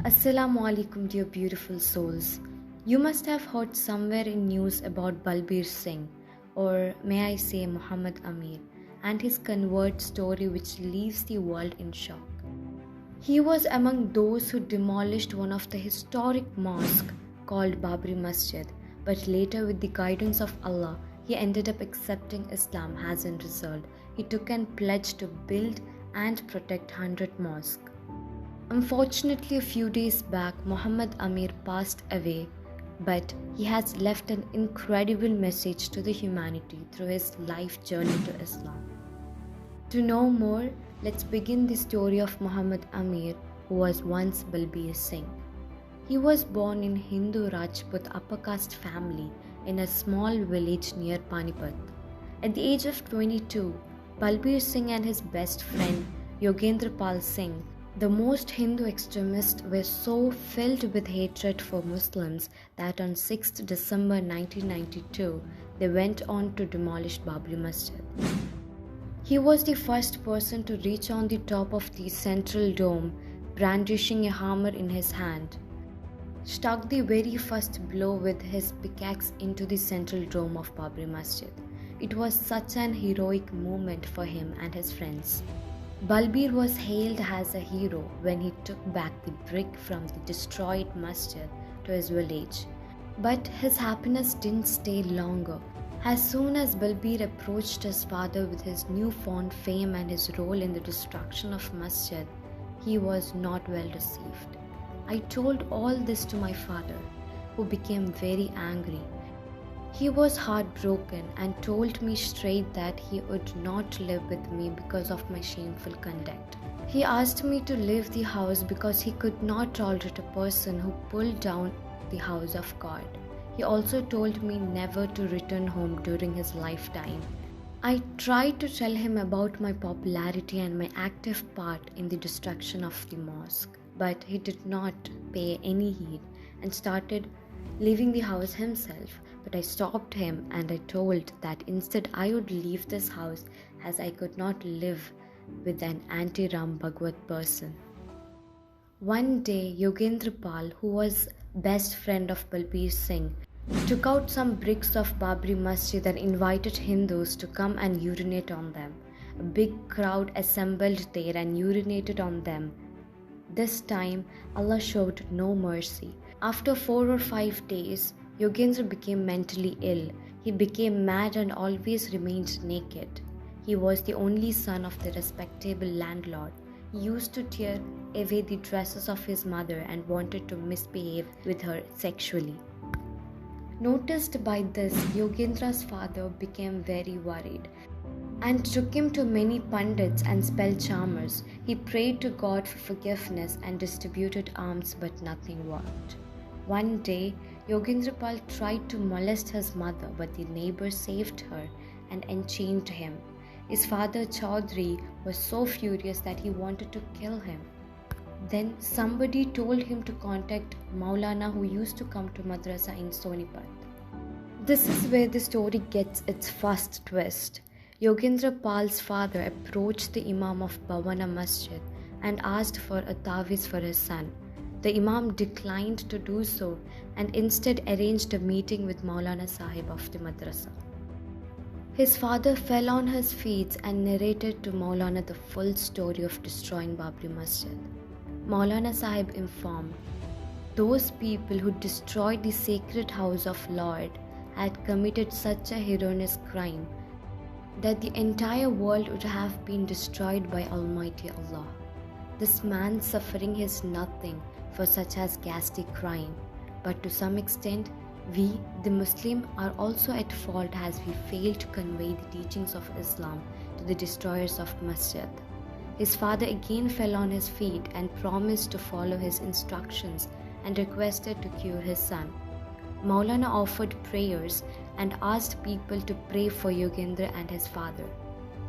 Assalamu alaikum, dear beautiful souls. You must have heard somewhere in news about Balbir Singh, or may I say Muhammad Amir, and his convert story which leaves the world in shock. He was among those who demolished one of the historic mosques called Babri Masjid, but later with the guidance of Allah, he ended up accepting Islam as a result. He took an pledge to build and protect 100 mosques. Unfortunately, a few days back, Muhammad Amir passed away, but he has left an incredible message to the humanity through his life journey to Islam. To know more, let's begin the story of Mohammed Amir, who was once Balbir Singh. He was born in Hindu Rajput upper caste family in a small village near Panipat. At the age of 22, Balbir Singh and his best friend Yogendra Singh, the most Hindu extremists, were so filled with hatred for Muslims that on 6th December 1992, they went on to demolish Babri Masjid. He was the first person to reach on the top of the central dome, brandishing a hammer in his hand. Struck the very first blow with his pickaxe into the central dome of Babri Masjid. It was such an heroic moment for him and his friends. Balbir was hailed as a hero when he took back the brick from the destroyed masjid to his village. But his happiness didn't stay longer. As soon as Balbir approached his father with his newfound fame and his role in the destruction of masjid, he was not well received. I told all this to my father, who became very angry. He was heartbroken and told me straight that he would not live with me because of my shameful conduct. He asked me to leave the house because he could not tolerate a person who pulled down the house of God. He also told me never to return home during his lifetime. I tried to tell him about my popularity and my active part in the destruction of the mosque, but he did not pay any heed and started leaving the house himself. But I stopped him and I told that instead I would leave this house as I could not live with an anti-Ram Bhagwat person. One day, Yogendra, who was best friend of Balbir Singh, took out some bricks of Babri Masjid and invited Hindus to come and urinate on them. A big crowd assembled there and urinated on them. This time, Allah showed no mercy. After 4 or 5 days, Yogendra became mentally ill. He became mad and always remained naked. He was the only son of the respectable landlord. He used to tear away the dresses of his mother and wanted to misbehave with her sexually. Noticed by this, Yogendra's father became very worried and took him to many pundits and spell charmers. He prayed to God for forgiveness and distributed alms, but nothing worked. One day, Yogendra tried to molest his mother, but the neighbor saved her and enchained him. His father Chaudhry was so furious that he wanted to kill him. Then somebody told him to contact Maulana, who used to come to madrasa in Sonipat. This is where the story gets its first twist. Yogendra Pal's father approached the Imam of Bhavana Masjid and asked for a taviz for his son. The Imam declined to do so and instead arranged a meeting with Maulana Sahib of the madrasa. His father fell on his feet and narrated to Maulana the full story of destroying Babri Masjid. Maulana Sahib informed, those people who destroyed the sacred house of Lord had committed such a heinous crime that the entire world would have been destroyed by Almighty Allah. This man's suffering is nothing for such as caste crime, but to some extent, we, the Muslim, are also at fault as we fail to convey the teachings of Islam to the destroyers of Masjid. His father again fell on his feet and promised to follow his instructions and requested to cure his son. Maulana offered prayers and asked people to pray for Yogendra and his father.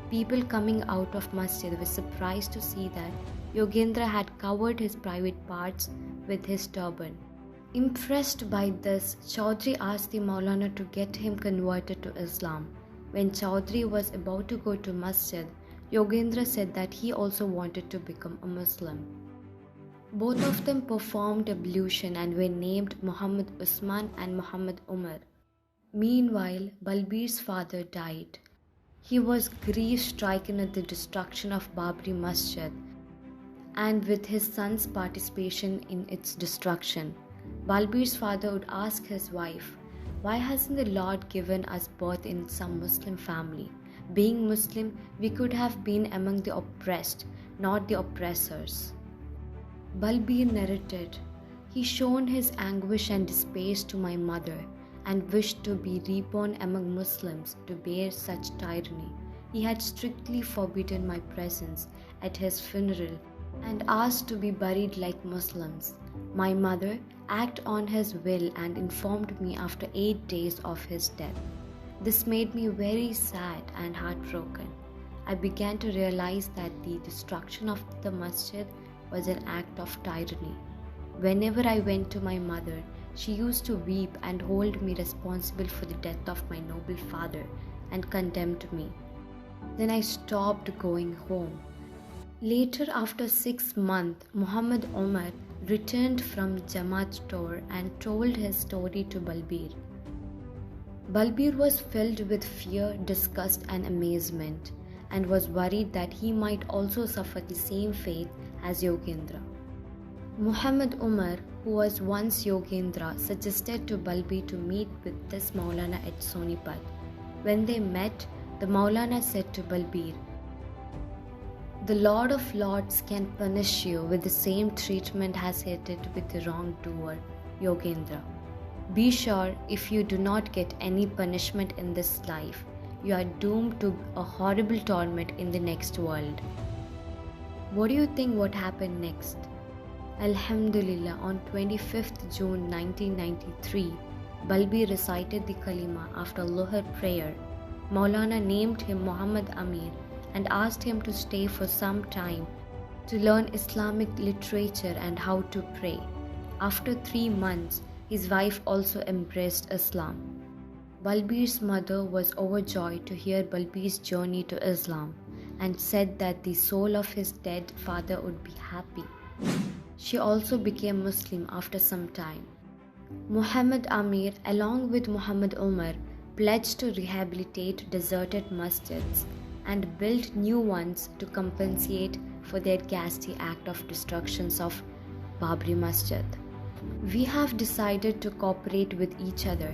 People coming out of Masjid were surprised to see that Yogendra had covered his private parts with his turban. Impressed by this, Chaudhry asked the Maulana to get him converted to Islam. When Chaudhry was about to go to Masjid, Yogendra said that he also wanted to become a Muslim. Both of them performed ablution and were named Muhammad Usman and Muhammad Umar. Meanwhile, Balbir's father died. He was grief-stricken at the destruction of Babri Masjid and with his son's participation in its destruction. Balbir's father would ask his wife, "Why hasn't the Lord given us birth in some Muslim family? Being Muslim, we could have been among the oppressed, not the oppressors." Balbir narrated, "He shown his anguish and despair to my mother and wished to be reborn among Muslims to bear such tyranny. He had strictly forbidden my presence at his funeral and asked to be buried like Muslims. My mother acted on his will and informed me after 8 days of his death. This made me very sad and heartbroken. I began to realize that the destruction of the masjid was an act of tyranny. Whenever I went to my mother, she used to weep and hold me responsible for the death of my noble father and condemned me. Then I stopped going home. Later, after 6 months, Muhammad Amir returned from Jamaat tour and told his story to Balbir. Balbir was filled with fear, disgust and amazement and was worried that he might also suffer the same fate as Yogendra. Muhammad Amir, who was once Yogendra, suggested to Balbir to meet with this Maulana at Sonipat. When they met, the Maulana said to Balbir, "The Lord of Lords can punish you with the same treatment as he did with the wrongdoer, Yogendra. Be sure if you do not get any punishment in this life, you are doomed to a horrible torment in the next world." What do you think what happened next? Alhamdulillah, on 25th June 1993, Balbir recited the Kalima after Luhr prayer. Maulana named him Muhammad Amir and asked him to stay for some time to learn Islamic literature and how to pray. After 3 months, his wife also embraced Islam. Balbir's mother was overjoyed to hear Balbir's journey to Islam and said that the soul of his dead father would be happy. She also became Muslim after some time. Muhammad Amir, along with Muhammad Amir, pledged to rehabilitate deserted masjids and build new ones to compensate for their ghastly act of destructions of Babri Masjid. "We have decided to cooperate with each other.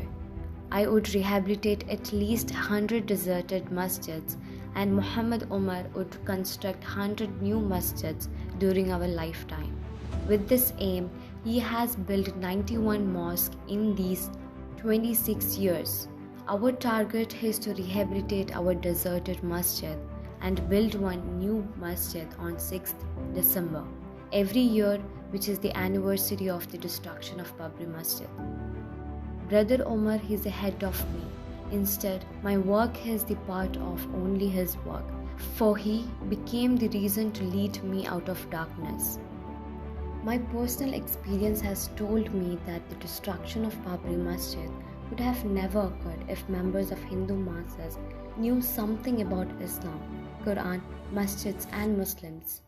I would rehabilitate at least 100 deserted masjids and Muhammad Amir would construct 100 new masjids during our lifetime. With this aim, he has built 91 mosques in these 26 years. Our target is to rehabilitate our deserted masjid and build one new masjid on 6th December, every year, which is the anniversary of the destruction of Babri Masjid. Brother Omar is ahead of me. Instead, my work is the part of only his work, for he became the reason to lead me out of darkness. My personal experience has told me that the destruction of Babri Masjid would have never occurred if members of Hindu masses knew something about Islam, Quran, masjids and Muslims.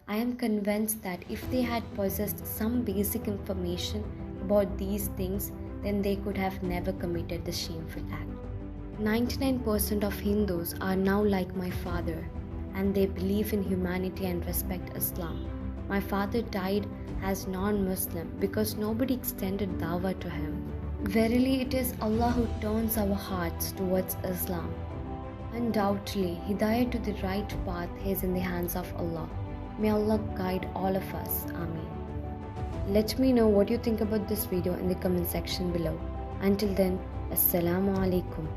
I am convinced that if they had possessed some basic information about these things, then they could have never committed the shameful act. 99% of Hindus are now like my father, and they believe in humanity and respect Islam. My father died as non-Muslim because nobody extended dawah to him. Verily, it is Allah who turns our hearts towards Islam. Undoubtedly, hidayah to the right path is in the hands of Allah. May Allah guide all of us. Ameen. Let me know what you think about this video in the comment section below. Until then, Assalamu alaikum.